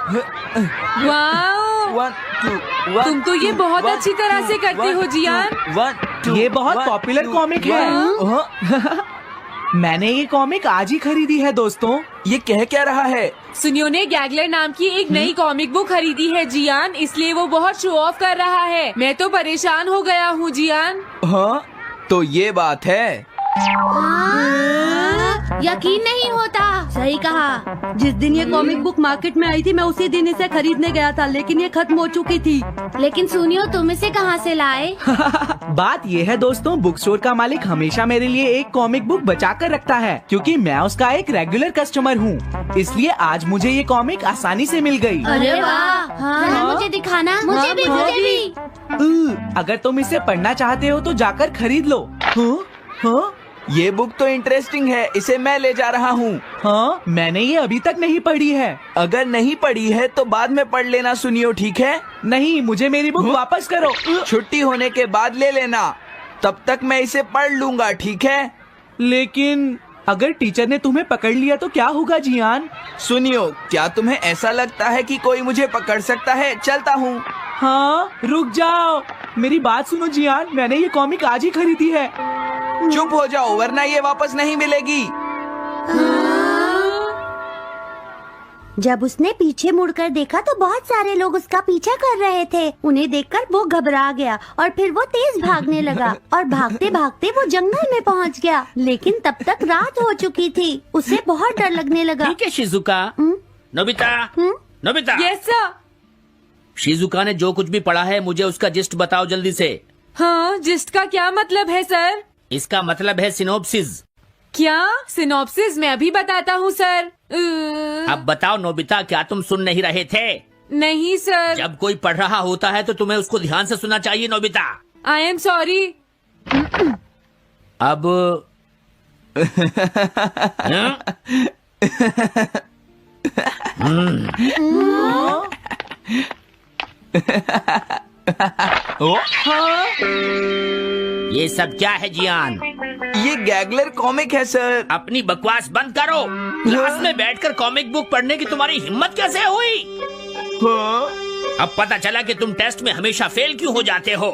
Wow, 1 2 1 तुम तो ये बहुत अच्छी तरह से करते हो जियान। 1 2 ये बहुत पॉपुलर कॉमिक है। मैंने ये कॉमिक आज ही खरीदी है दोस्तों। ये कह क्या रहा है? सुनियो ने गैगलर नाम की एक नई कॉमिक बुक खरीदी है जियान, इसलिए वो बहुत शो ऑफ कर रहा है। मैं तो परेशान हो गया हूँ जियान। हाँ, तो ये बात है। यकीन नहीं होता। सही कहा। जिस दिन ये कॉमिक बुक मार्केट में आई थी मैं उसी दिन इसे खरीदने गया था, लेकिन ये खत्म हो चुकी थी। लेकिन सुनियो, तुम इसे कहाँ से लाए? बात ये है दोस्तों, बुक स्टोर का मालिक हमेशा मेरे लिए एक कॉमिक बुक बचा कर रखता है, क्योंकि मैं उसका एक रेगुलर कस्टमर हूँ। इसलिए आज मुझे ये कॉमिक आसानी से मिल गई। अरे वाह, हाँ, मुझे दिखाना। मुझे भी। अगर तुम इसे पढ़ना चाहते हो तो जाकर खरीद लो। हाँ? ये बुक तो इंटरेस्टिंग है, इसे मैं ले जा रहा हूँ। हाँ, मैंने ये अभी तक नहीं पढ़ी है। अगर नहीं पढ़ी है तो बाद में पढ़ लेना सुनियो, ठीक है? नहीं, मुझे मेरी बुक वापस करो। छुट्टी होने के बाद ले लेना, तब तक मैं इसे पढ़ लूंगा, ठीक है? लेकिन अगर टीचर ने तुम्हें पकड़ लिया तो क्या होगा जियान? सुनियो, क्या तुम्हें ऐसा लगता है कि कोई मुझे पकड़ सकता है? चलता हूँ। हाँ, रुक जाओ, मेरी बात सुनो जियान, मैंने ये कॉमिक आज ही खरीदी है। चुप हो जाओ, वरना ये वापस नहीं मिलेगी। जब उसने पीछे मुड़कर देखा तो बहुत सारे लोग उसका पीछा कर रहे थे। उन्हें देखकर वो घबरा गया और फिर वो तेज भागने लगा और भागते भागते वो जंगल में पहुंच गया। लेकिन तब तक रात हो चुकी थी। उसे बहुत डर लगने लगा। ठीक है Shizuka. Nobita, Nobita. Yes sir. Shizuka ने जो कुछ भी पढ़ा है मुझे उसका जिस्ट बताओ जल्दी से। हाँ, जिस्ट का क्या मतलब है सर? इसका मतलब है सिनोप्सिस। क्या सिनॉप्सिस? मैं अभी बताता हूँ सर। अब बताओ नोबिता, क्या तुम सुन नहीं रहे थे? नहीं सर। जब कोई पढ़ रहा होता है तो तुम्हें उसको ध्यान से सुनना चाहिए नोबिता। I am sorry. अब ये सब क्या है जियान? ये गैगलर कॉमिक है सर। अपनी बकवास बंद करो। क्लास में बैठकर कॉमिक बुक पढ़ने की तुम्हारी हिम्मत कैसे हुई? अब पता चला कि तुम टेस्ट में हमेशा फेल क्यों हो जाते हो।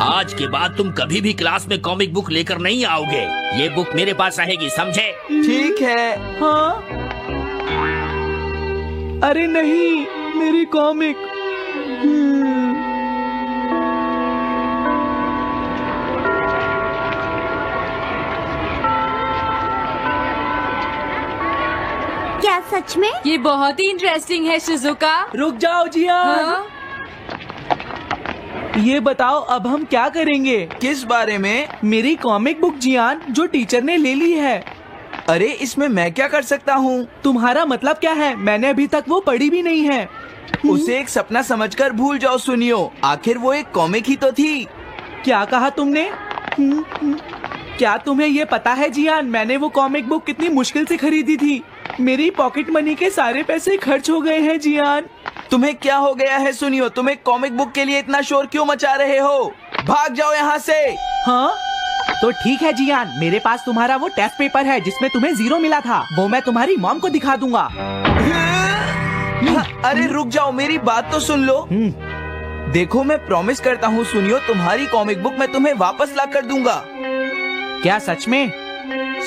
आज के बाद तुम कभी भी क्लास में कॉमिक बुक लेकर नहीं आओगे। ये बुक मेरे पास रहेगी, समझे? ठीक है। हाँ? अरे नहीं, मेरी कॉमिक। क्या सच में? ये बहुत ही इंटरेस्टिंग है शिजुका। रुक जाओ जियान। हाँ? ये बताओ अब हम क्या करेंगे? किस बारे में? मेरी कॉमिक बुक जियान, जो टीचर ने ले ली है। अरे इसमें मैं क्या कर सकता हूँ? तुम्हारा मतलब क्या है? मैंने अभी तक वो पढ़ी भी नहीं है। उसे एक सपना समझकर भूल जाओ सुनियो, आखिर वो एक कॉमिक ही तो थी। क्या कहा तुमने? क्या तुम्हें ये पता है जियान, मैंने वो कॉमिक बुक कितनी मुश्किल से खरीदी थी। मेरी पॉकेट मनी के सारे पैसे खर्च हो गए हैं जियान। तुम्हें क्या हो गया है सुनियो? तुम एक कॉमिक बुक के लिए इतना शोर क्यों मचा रहे हो? भाग जाओ यहाँ से। हाँ? तो ठीक है जियान, मेरे पास तुम्हारा वो टेस्ट पेपर है जिसमें तुम्हें 0 मिला था। वो मैं तुम्हारी मॉम को दिखा दूंगा। अरे रुक जाओ, मेरी बात तो सुन लो। देखो, मैं प्रॉमिस करता हूँ सुनियो, तुम्हारी कॉमिक बुक मैं तुम्हें वापस ला कर दूंगा। क्या सच में?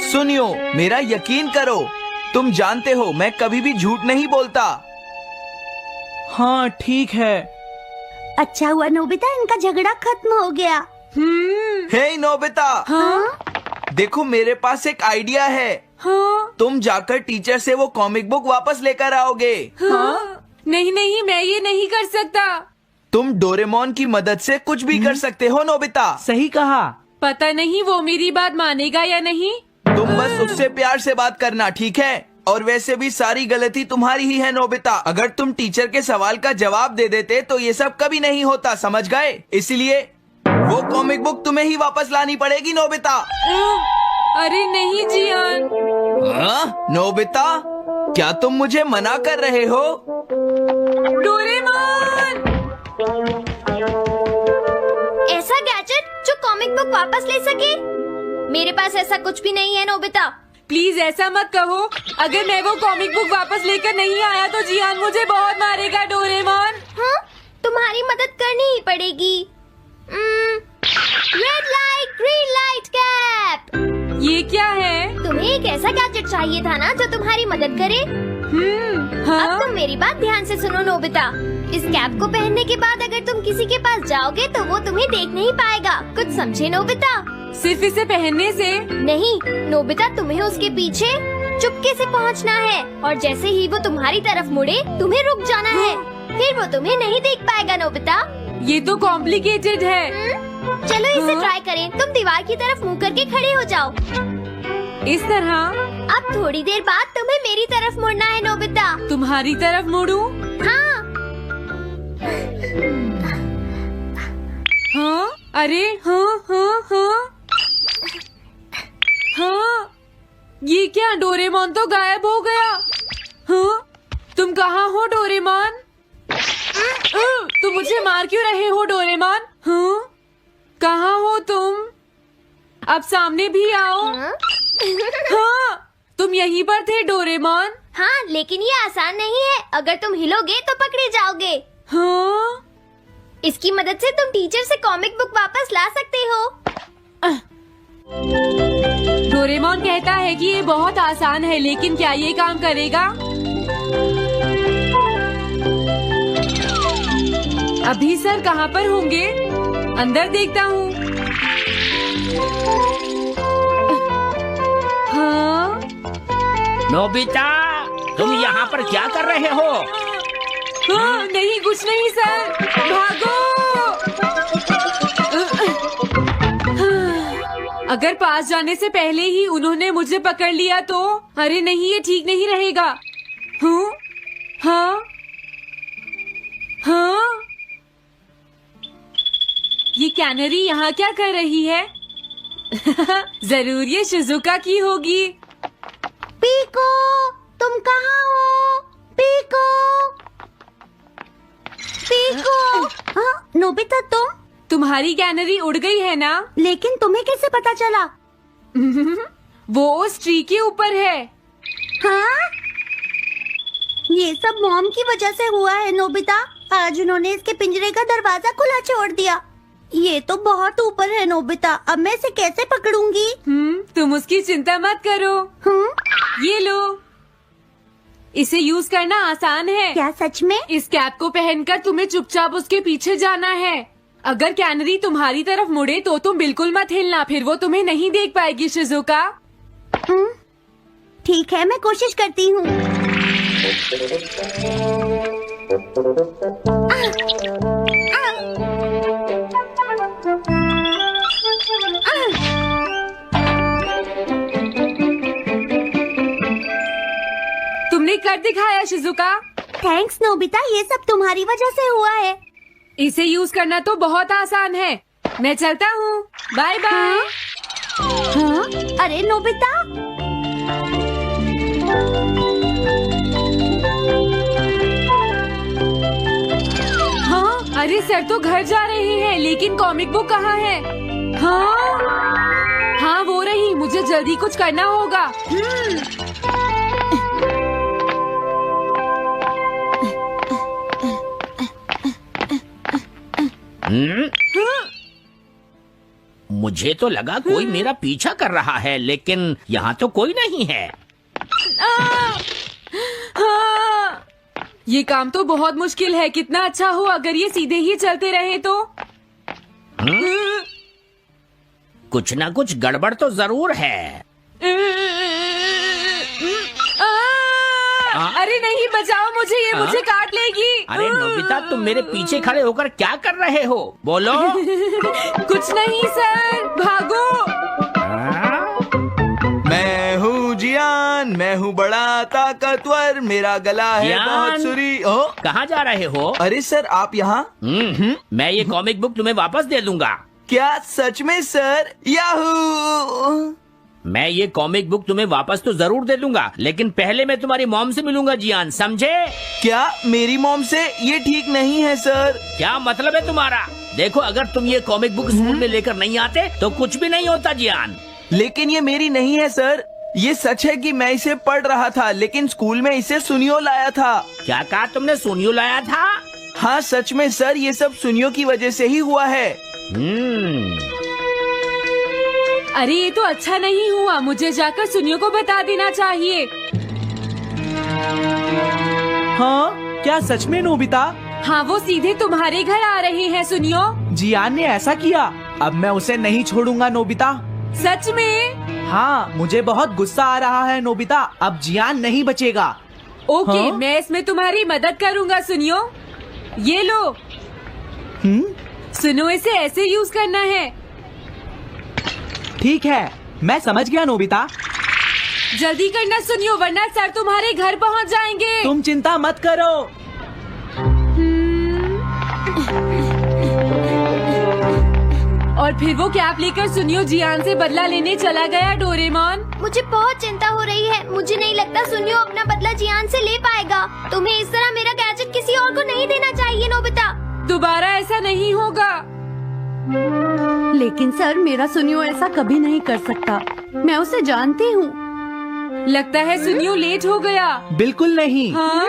सुनियो, मेरा यकीन करो, तुम जानते हो मैं कभी भी झूठ नहीं बोलता। हाँ ठीक है। अच्छा हुआ नोबिता, इनका झगड़ा खत्म हो गया। हे नोबिता। हाँ? देखो, मेरे पास एक आइडिया है। हाँ? तुम जाकर टीचर से वो कॉमिक बुक वापस लेकर आओगे। हाँ? नहीं नहीं, मैं ये नहीं कर सकता। तुम डोरेमोन की मदद से कुछ भी कर सकते हो नोबिता। सही कहा। पता नहीं वो मेरी बात मानेगा या नहीं। तुम बस उससे प्यार से बात करना, ठीक है? और वैसे भी सारी गलती तुम्हारी ही है नोबिता। अगर तुम टीचर के सवाल का जवाब दे देते तो ये सब कभी नहीं होता, समझ गए? इसलिए वो कॉमिक बुक तुम्हें ही वापस लानी पड़ेगी नोबिता। अरे नहीं जियान। नोबिता, क्या तुम मुझे मना कर रहे हो? डोरेमोन! ऐसा गैजेट जो कॉमिक बुक वापस ले सके? मेरे पास ऐसा कुछ भी नहीं है नोबिता। प्लीज ऐसा मत कहो। अगर मैं वो कॉमिक बुक वापस लेकर नहीं आया तो जियान मुझे बहुत मारेगा डोरेमोन। हाँ, तुम्हारी मदद करनी ही पड़ेगी। Red light green light cap. ये क्या है? तुम्हें एक ऐसा गैजेट चाहिए था ना जो तुम्हारी मदद करे। हाँ? अब तुम मेरी बात ध्यान से सुनो नोबिता। इस कैप को पहनने के बाद अगर तुम किसी के पास जाओगे तो वो तुम्हें देख नहीं पाएगा। कुछ समझे नोबिता? सिर्फ इसे पहनने से? नहीं नोबिता, तुम्हें उसके पीछे चुपके से पहुंचना है और जैसे ही वो तुम्हारी तरफ मुड़े तुम्हें रुक जाना है। फिर वो तुम्हें नहीं देख पाएगा नोबिता। ये तो कॉम्प्लिकेटेड है। चलो इसे ट्राई करें। तुम दीवार की तरफ मुंह करके खड़े हो जाओ। इस तरह? अब थोड़ी देर बाद तुम्हें मेरी तरफ मुड़ना है नोबिता। तुम्हारी तरफ मुड़ूं? हाँ। हाँ? अरे हाँ हाँ हाँ हाँ, ये क्या? डोरेमोन तो गायब हो गया। हाँ? तुम कहाँ हो डोरेमोन? तुम मुझे मार क्यों रहे हो डोरेमोन? हाँ? कहाँ हो तुम? अब सामने भी आओ। हाँ, तुम यहीं पर थे डोरेमोन। हाँ, लेकिन ये आसान नहीं है। अगर तुम हिलोगे तो पकड़े जाओगे। हाँ? इसकी मदद से तुम टीचर से कॉमिक बुक वापस ला सकते हो। डोरेमोन कहता है कि ये बहुत आसान है, लेकिन क्या ये काम करेगा? अभी सर कहाँ पर होंगे? अंदर देखता हूँ। हाँ? नोबिता, तुम यहाँ पर क्या कर रहे हो? हाँ, नहीं कुछ नहीं सर, भागो। अगर पास जाने से पहले ही उन्होंने मुझे पकड़ लिया तो? अरे नहीं, ये ठीक नहीं रहेगा। हाँ? हाँ? हाँ? ये कैनरी यहाँ क्या कर रही है? जरूर ये शिजुका की होगी। पीको, तुम कहाँ हो? Piko, Piko. हाँ, नोबिता तुम्हारी कैनरी उड़ गई है ना? लेकिन तुम्हें कैसे पता चला? वो उस ट्री के ऊपर है। हाँ? ये सब मॉम की वजह से हुआ है नोबिता। आज उन्होंने इसके पिंजरे का दरवाजा खुला छोड़ दिया। ये तो बहुत ऊपर है नोबिता। अब मैं इसे कैसे पकड़ूंगी? तुम उसकी चिंता मत करो। ये लो, इसे यूज करना आसान है। क्या सच में? इस कैप को पहनकर तुम्हें चुपचाप उसके पीछे जाना है। अगर कैनरी तुम्हारी तरफ मुड़े तो तुम बिल्कुल मत हिलना, फिर वो तुम्हें नहीं देख पाएगी शिजुका। ठीक है, मैं कोशिश करती हूँ। तुमने कर दिखाया शिजुका। थैंक्स नोबिता, ये सब तुम्हारी वजह से हुआ है। इसे यूज करना तो बहुत आसान है। मैं चलता हूँ, बाय बाय। हाँ? अरे नोबिता, हाँ? अरे सर तो घर जा रहे हैं, लेकिन कॉमिक बुक कहाँ है? हाँ? हाँ वो रही, मुझे जल्दी कुछ करना होगा। मुझे तो लगा कोई मेरा पीछा कर रहा है, लेकिन यहाँ तो कोई नहीं है। हाँ, ये काम तो बहुत मुश्किल है। कितना अच्छा हो अगर ये सीधे ही चलते रहे तो। कुछ ना कुछ गड़बड़ तो जरूर है। अरे नहीं, बचाओ मुझे, ये मुझे काट लेगी। अरे नोबिता, तुम मेरे पीछे खड़े होकर क्या कर रहे हो? बोलो। कुछ नहीं सर, भागो। मैं हूँ जियान, मैं हूँ बड़ा ताकतवर, मेरा गला है जियान? बहुत सुरी। कहाँ जा रहे हो? अरे सर, आप यहाँ? मैं ये कॉमिक बुक तुम्हें वापस दे दूंगा। क्या सच में सर? याहू! मैं ये कॉमिक बुक तुम्हें वापस तो जरूर दे दूंगा, लेकिन पहले मैं तुम्हारी मॉम से मिलूंगा जियान, समझे? क्या मेरी मॉम से? ये ठीक नहीं है सर। क्या मतलब है तुम्हारा? देखो, अगर तुम ये कॉमिक बुक स्कूल में लेकर नहीं आते तो कुछ भी नहीं होता जियान। लेकिन ये मेरी नहीं है सर। ये सच है कि मैं इसे पढ़ रहा था, लेकिन स्कूल में इसे सुनियो लाया था। क्या कहा तुमने? सुनियो लाया था? हाँ सच में सर, ये सब सुनियो की वजह से ही हुआ है। अरे ये तो अच्छा नहीं हुआ, मुझे जाकर सुनियो को बता देना चाहिए। हाँ, क्या सच में नोबिता? हाँ, वो सीधे तुम्हारे घर आ रहे हैं सुनियो। जियान ने ऐसा किया? अब मैं उसे नहीं छोड़ूंगा नोबिता। सच में? हाँ, मुझे बहुत गुस्सा आ रहा है नोबिता, अब जियान नहीं बचेगा। ओके, हाँ? मैं इसमें तुम्हारी मदद करूँगा सुनियो। ये लो। सुनो, इसे ऐसे यूज करना है। ठीक है, मैं समझ गया नोबिता। जल्दी करना सुनियो, वरना सर तुम्हारे घर पहुंच जाएंगे। तुम चिंता मत करो। और फिर वो कैप लेकर सुनियो जियान से बदला लेने चला गया। डोरेमोन, मुझे बहुत चिंता हो रही है। मुझे नहीं लगता सुनियो अपना बदला जियान से ले पाएगा। तुम्हें इस तरह मेरा गैजेट किसी और को नहीं देना चाहिए नोबिता। दोबारा ऐसा नहीं होगा। लेकिन सर, मेरा सुनियो ऐसा कभी नहीं कर सकता, मैं उसे जानती हूँ। लगता है सुनियो लेट हो गया। बिल्कुल नहीं। हाँ?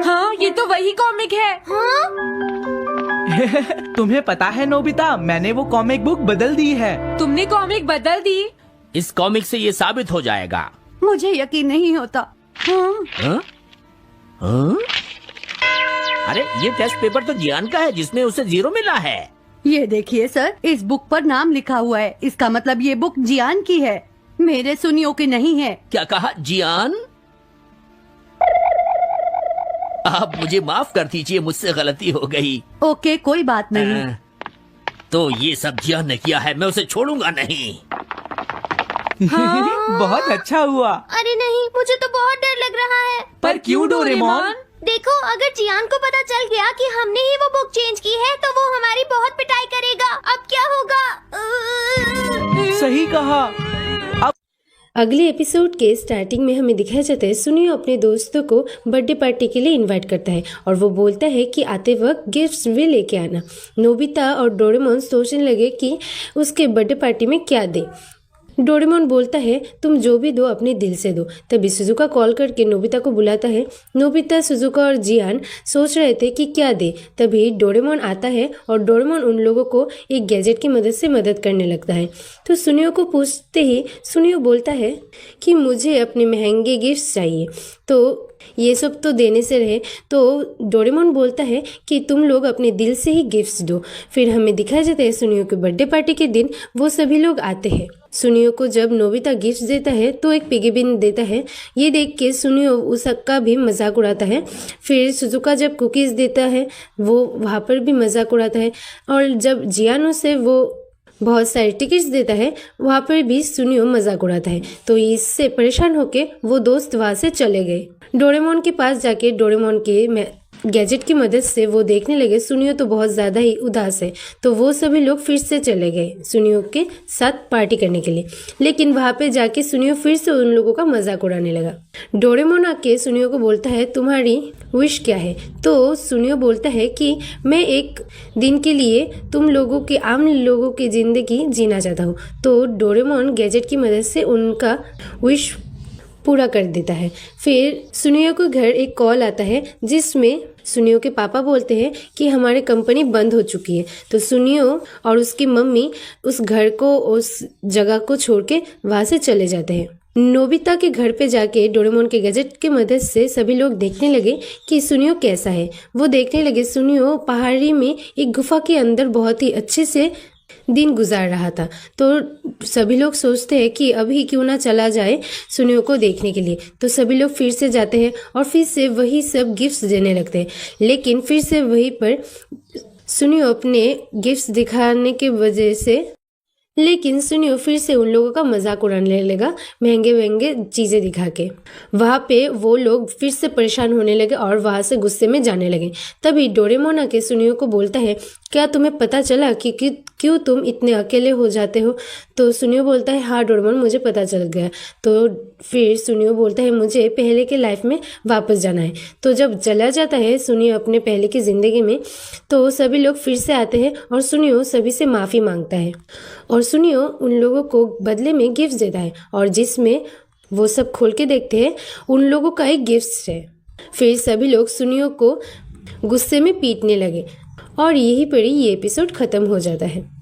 हाँ, ये तो वही कॉमिक है। हाँ? तुम्हें पता है नोबिता, मैंने वो कॉमिक बुक बदल दी है। तुमने कॉमिक बदल दी? इस कॉमिक से ये साबित हो जाएगा। मुझे यकीन नहीं होता। हाँ? हाँ? हाँ? अरे ये टेस्ट पेपर तो जियान का है, जिसमें उसे 0 मिला है। ये देखिए सर, इस बुक पर नाम लिखा हुआ है। इसका मतलब ये बुक जियान की है, मेरे सुनियो की नहीं है। क्या कहा? जियान? आप मुझे माफ कर दीजिए, मुझसे गलती हो गई। ओके, कोई बात नहीं। तो ये सब जियान ने किया है, मैं उसे छोड़ूंगा नहीं। बहुत अच्छा हुआ। अरे नहीं, मुझे तो बहुत डर लग रहा है। पर क्यों डोरेमोन? देखो, अगर जियान को पता चल गया कि हमने ही वो बुक चेंज की है, तो वो हमारी बहुत पिटाई करेगा। अब क्या होगा? सही कहा। अगले एपिसोड के स्टार्टिंग में हमें दिखाया जाता है सुनियो अपने दोस्तों को बर्थडे पार्टी के लिए इनवाइट करता है और वो बोलता है कि आते वक्त गिफ्ट्स भी लेके आना। नोबिता और डोरेमोन सोचने लगे कि उसके बर्थडे पार्टी में क्या दे। डोरेमोन बोलता है तुम जो भी दो अपने दिल से दो। तभी सुजुका कॉल करके नोबिता को बुलाता है। नोबिता, सुजुका और जियान सोच रहे थे कि क्या दे। तभी डोरेमोन आता है और डोरेमोन उन लोगों को एक गैजेट की मदद से मदद करने लगता है। तो सुनियो को पूछते ही सुनियो बोलता है कि मुझे अपने महंगे गिफ्ट्स चाहिए। तो ये सब तो देने से रहे, तो डोरेमोन बोलता है कि तुम लोग अपने दिल से ही गिफ्ट्स दो। फिर हमें दिखाया जाता है सुनियो के बर्थडे पार्टी के दिन वो सभी लोग आते हैं। सुनियो को जब नोबिता गिफ्ट देता है तो एक पिगी बिन देता है। ये देख के सुनियो उसका भी मजाक उड़ाता है। फिर सुजुका जब कुकीज़ देता है वो वहाँ पर भी मजाक उड़ाता है। और जब जियानो से वो बहुत सारे टिकट्स देता है वहाँ पर भी सुनियो मजाक उड़ाता है। तो इससे परेशान होके वो दोस्त वहाँ से चले गए। डोरेमोन के पास जाके डोरेमोन के गैजेट की मदद से वो देखने लगे सुनियो तो बहुत ज़्यादा ही उदास है। तो वो सभी लोग फिर से चले गए सुनियो के साथ पार्टी करने के लिए। लेकिन वहाँ पे जाके सुनियो फिर से उन लोगों का मजाक उड़ाने लगा। डोरेमोन आके सुनियो को बोलता है तुम्हारी विश क्या है। तो सुनियो बोलता है कि मैं एक दिन के लिए तुम लोगों के आम लोगों की ज़िंदगी जीना चाहता हूँ। तो डोरेमोन गैजेट की मदद से उनका विश पूरा कर देता है। फिर सुनियो को घर एक कॉल आता है जिसमें सुनियो के पापा बोलते हैं कि हमारी कंपनी बंद हो चुकी है। तो सुनियो और उसकी मम्मी उस घर को, उस जगह को छोड़ के वहाँ से चले जाते हैं। नोबिता के घर पे जाके डोरेमोन के गैजेट की मदद से सभी लोग देखने लगे कि सुनियो कैसा है। वो देखने लगे सुनियो पहाड़ी में एक गुफा के अंदर बहुत ही अच्छे से दिन गुजार रहा था। तो सभी लोग सोचते हैं कि अभी क्यों ना चला जाए सुनियो को देखने के लिए। तो सभी लोग फिर से जाते हैं और फिर से वही सब गिफ्ट्स देने लगते हैं। लेकिन फिर से वहीं पर सुनियो अपने गिफ्ट्स दिखाने के वजह से लेकिन सुनियो फिर से उन लोगों का मजाक उड़ाने लगा महंगे महंगे चीजें दिखा के। वहां पे वो लोग फिर से परेशान होने लगे और वहां से गुस्से में जाने लगे। तभी डोरेमोन आके सुनियो को बोलता है, क्या तुम्हें पता चला कि क्यों तुम इतने अकेले हो जाते हो? तो सुनियो बोलता है, हाँ डोरेमोन, मुझे पता चल गया। तो फिर सुनियो बोलता है, मुझे पहले के लाइफ में वापस जाना है। तो जब चला जाता है सुनियो अपने पहले की जिंदगी में, तो सभी लोग फिर से आते हैं और सुनियो सभी से माफी मांगता है और सुनियो उन लोगों को बदले में गिफ्ट देता है और जिसमें वो सब खोल के देखते हैं उन लोगों का एक गिफ्ट है। फिर सभी लोग सुनियो को गुस्से में पीटने लगे और यहीं पर ही ये एपिसोड खत्म हो जाता है।